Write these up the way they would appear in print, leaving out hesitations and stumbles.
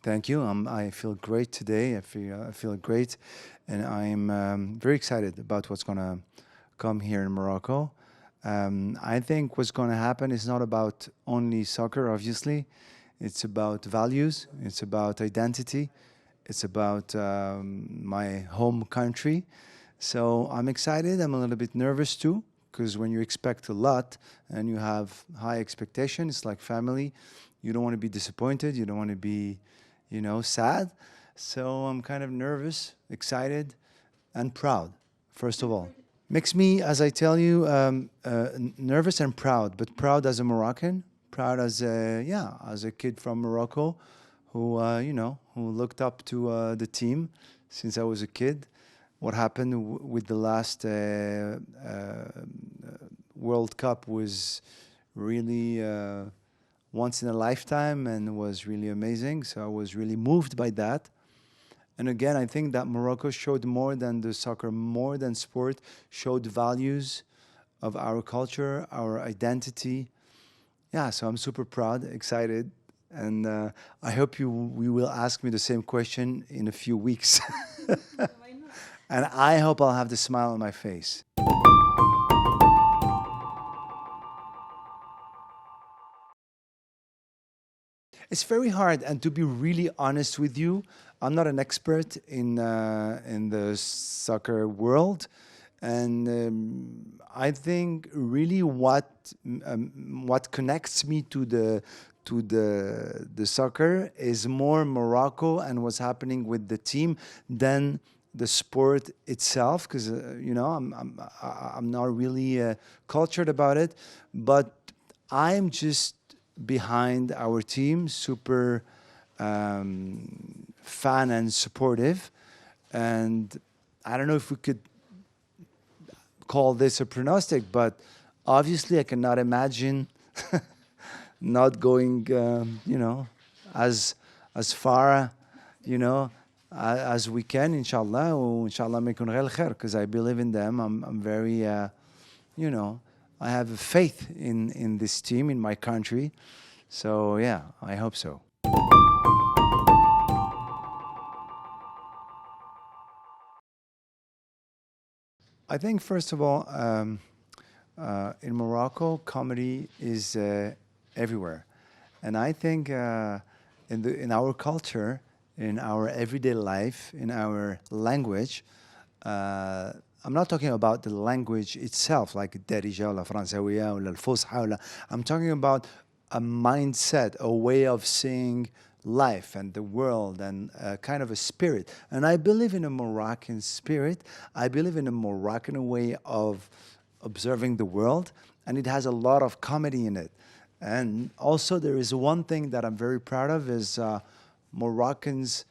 Thank you. I feel great today. I feel great, and I'm very excited about what's gonna come here in Morocco. I think what's gonna happen is not about only soccer. Obviously, it's about values. It's about identity. It's about my home country. So I'm excited. I'm a little bit nervous too, because when you expect a lot and you have high expectations, it's like family. You don't want to be disappointed. You don't want to be, sad. So I'm kind of nervous, excited, and proud, first of all. Makes me, as I tell you, nervous and proud, but proud as a Moroccan, proud as a kid from Morocco who, who looked up to the team since I was a kid. What happened with the last World Cup was really once in a lifetime and was really amazing. So I was really moved by that. And again, I think that Morocco showed more than the soccer, more than sport, showed values of our culture, our identity. Yeah, so I'm super proud, excited, and I hope we will ask me the same question in a few weeks. And I hope I'll have the smile on my face. It's very hard, and to be really honest with you, I'm not an expert in the soccer world, and I think really what connects me to the soccer is more Morocco and what's happening with the team than the sport itself, because I'm not really cultured about it, but I'm just behind our team, super fan and supportive. And I don't know if we could call this a prognostic, but obviously I cannot imagine not going, as far, as we can, inshallah. Inshallah, ما يكون غير الخير, because I believe in them. I'm very, I have faith in this team, in my country. So yeah, I hope so. I think first of all, in Morocco, comedy is everywhere, and I think in our culture, in our everyday life, in our language. I'm not talking about the language itself, like الدارجة ولا فرنساوية ولا الفصحى ولا. I'm talking about a mindset, a way of seeing life and the world, and kind of a spirit. And I believe in a Moroccan spirit. I believe in a Moroccan way of observing the world, and it has a lot of comedy in it. And also, there is one thing that I'm very proud of is Moroccans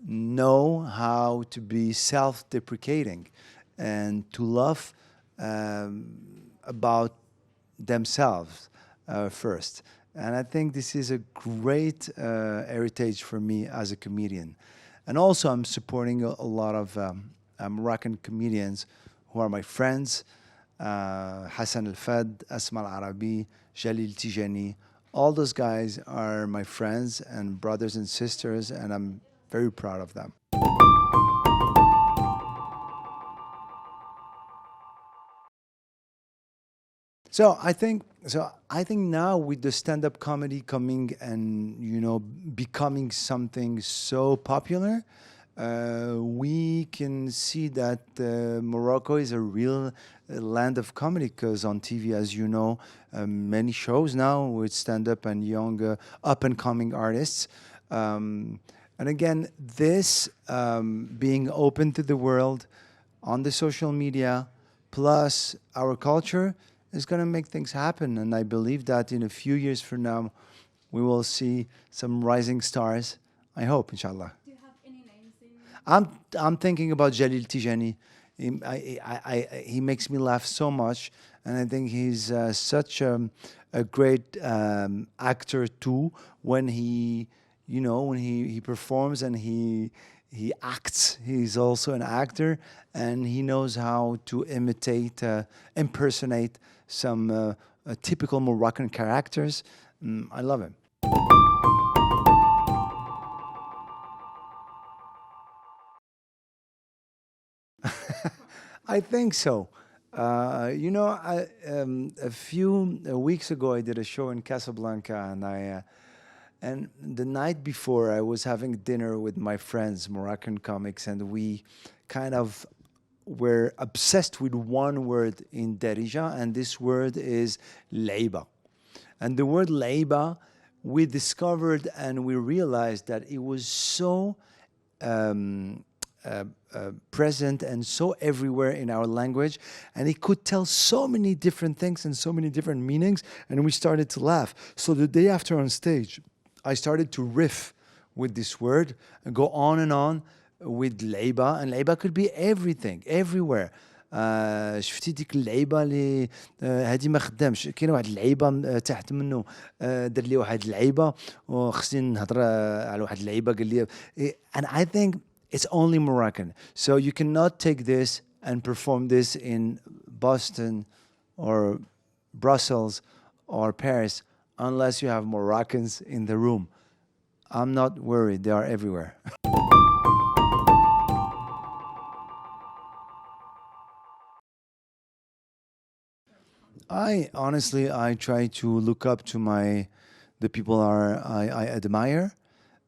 know how to be self-deprecating and to laugh about themselves first. And I think this is a great heritage for me as a comedian. And also, I'm supporting a lot of Moroccan comedians who are my friends. Hassan Al-Fad, Asma Al-Arabi, Jalil Tijani. All those guys are my friends and brothers and sisters, and I'm very proud of them. So I think now with the stand-up comedy coming and becoming something so popular, we can see that Morocco is a real land of comedy, because on TV, as you know, many shows now with stand-up and young up-and-coming artists. And again, this being open to the world on the social media, plus our culture, is going to make things happen. And I believe that in a few years from now, we will see some rising stars. I hope, inshallah. Do you have any names in? I'm thinking about Jalil Tijani. He makes me laugh so much, and I think he's such a great actor too. When he performs and he acts, he's also an actor, and he knows how to impersonate some typical Moroccan characters. I love him. I think so. A few weeks ago, I did a show in Casablanca, and the night before, I was having dinner with my friends, Moroccan comics, and we kind of were obsessed with one word in Darija, and this word is leiba. And the word leiba, we discovered and we realized that it was so um, present and so everywhere in our language, and it could tell so many different things and so many different meanings, and we started to laugh. So the day after on stage, I started to riff with this word and go on with لعيبة, and لعيبة could be everything everywhere. شفتي ديك اللعيبه اللي هذه ما خدامش، كاين واحد اللعيبه تحت منه دار لي واحد اللعيبه وخصني نهضر على واحد اللعيبه قال لي and I think it's only Moroccan, so you cannot take this and perform this in Boston or Brussels or Paris unless you have Moroccans in the room. I'm not worried, they are everywhere. I honestly, I try to look up to the people I admire,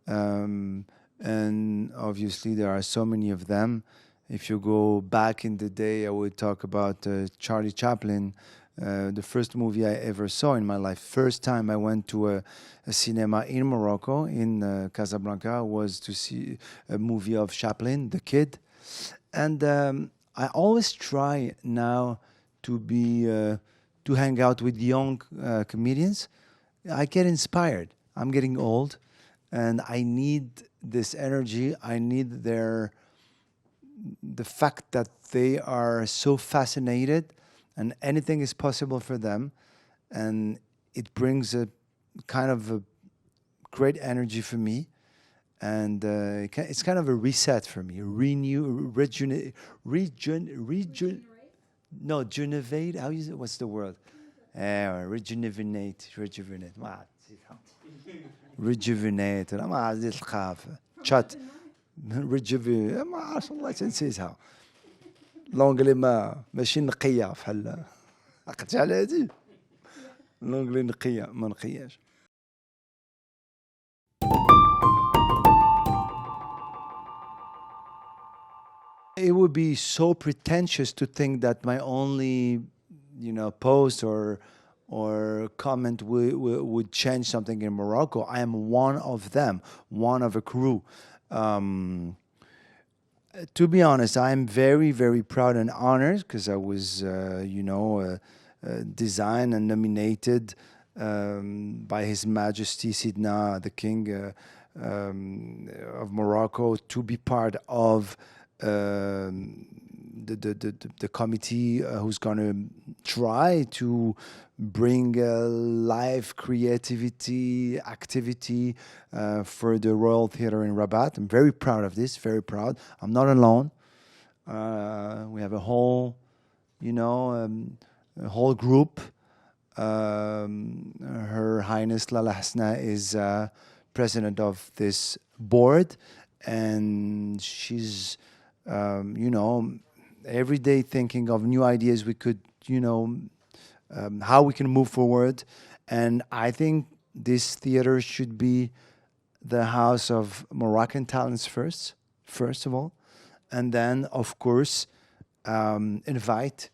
um, and obviously there are so many of them. If you go back in the day, I would talk about Charlie Chaplin, the first movie I ever saw in my life. First time I went to a cinema in Morocco, in Casablanca, was to see a movie of Chaplin, The Kid, and I always try now to be to hang out with young comedians. I get inspired. I'm getting old, and I need this energy. I need the fact that they are so fascinated, and anything is possible for them, and it brings a kind of a great energy for me, and it's kind of a reset for me, renew, no, rejuvenate. How is it? What's the word? Rejuvenate. ما نسيتها. Rejuvenate. أنا ما عرفت القاف. Chat. Rejuvenate. ما عرفت والله نسيتها. لونجلي ماشي نقية بحال عقدت على هادي. لونجلي نقية ما نقياش. It would be so pretentious to think that my only, post or comment would change something in Morocco. I am one of them, one of a crew. Um, to be honest, I'm very, very proud and honored because I was, designed and nominated by His Majesty Sidna, the King of Morocco, to be part of the committee who's going to try to bring live creativity, activity for the Royal Theatre in Rabat. I'm very proud of this, very proud. I'm not alone. We have a whole, a whole group. Her Highness Lala Hasna is president of this board, and she's every day thinking of new ideas we could, how we can move forward. And I think this theater should be the house of Moroccan talents first of all, and then, of course, invite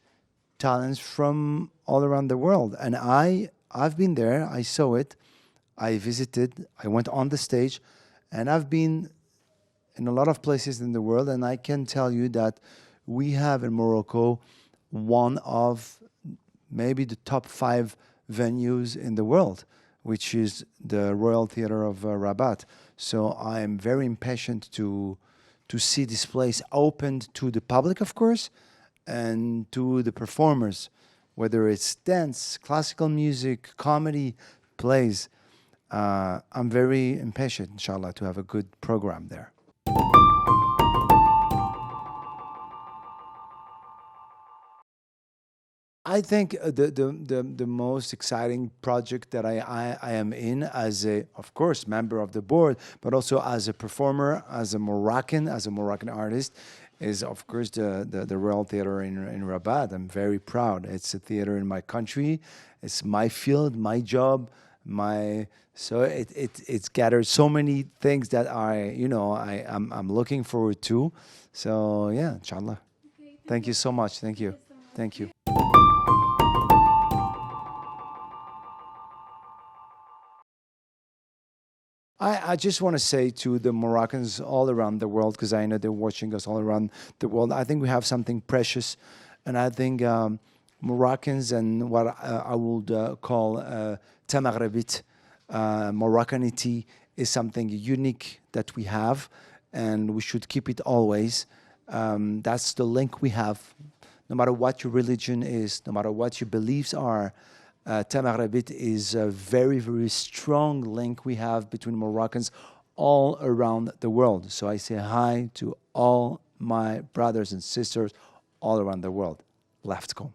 talents from all around the world. And I've been there, I saw it, I visited, I went on the stage, and I've been in a lot of places in the world, and I can tell you that we have in Morocco one of maybe the top 5 venues in the world, which is the Royal Theatre of Rabat. So I'm very impatient to see this place opened to the public, of course, and to the performers, whether it's dance, classical music, comedy, plays. I'm very impatient, inshallah, to have a good program there. I think the most exciting project that I am in as a, of course, member of the board, but also as a performer, as a Moroccan artist, is of course the Royal Theatre in Rabat. I'm very proud. It's a theater in my country. It's my field, my job, my so it's gathered so many things that I'm looking forward to. So yeah, inshallah. Thank you so much. Thank you. Thank you. I just want to say to the Moroccans all around the world, because I know they're watching us all around the world, I think we have something precious. And I think Moroccans and what I would call Tamgharbit, Moroccanity, is something unique that we have, and we should keep it always. That's the link we have. No matter what your religion is, no matter what your beliefs are, Tamgharbit is a very, very strong link we have between Moroccans all around the world. So I say hi to all my brothers and sisters all around the world. Left come.